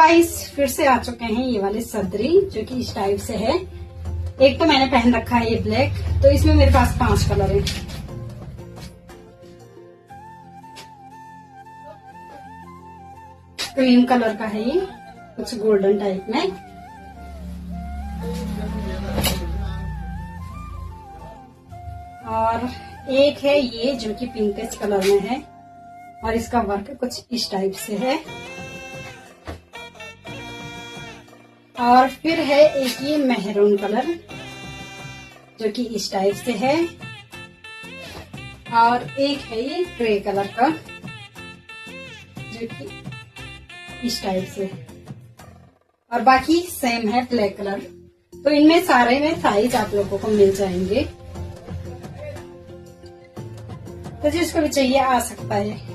Guys फिर से आ चुके हैं ये वाले सदरी, जो कि इस टाइप से है। एक तो मैंने पहन रखा है ये ब्लैक, तो इसमें मेरे पास 5 कलर है। क्रीम कलर का है ये, कुछ गोल्डन टाइप में। और एक है ये जो कि पिंकिश कलर में है, और इसका वर्क कुछ इस टाइप से है। और फिर है एक ये मेहरून कलर, जो कि इस टाइप से है। और एक है ये ग्रे कलर का, जो कि इस टाइप से। और बाकी सेम है ब्लैक कलर। तो इनमें सारे में साइज आप लोगों को मिल जाएंगे, तो जिसको भी चाहिए आ सकता है।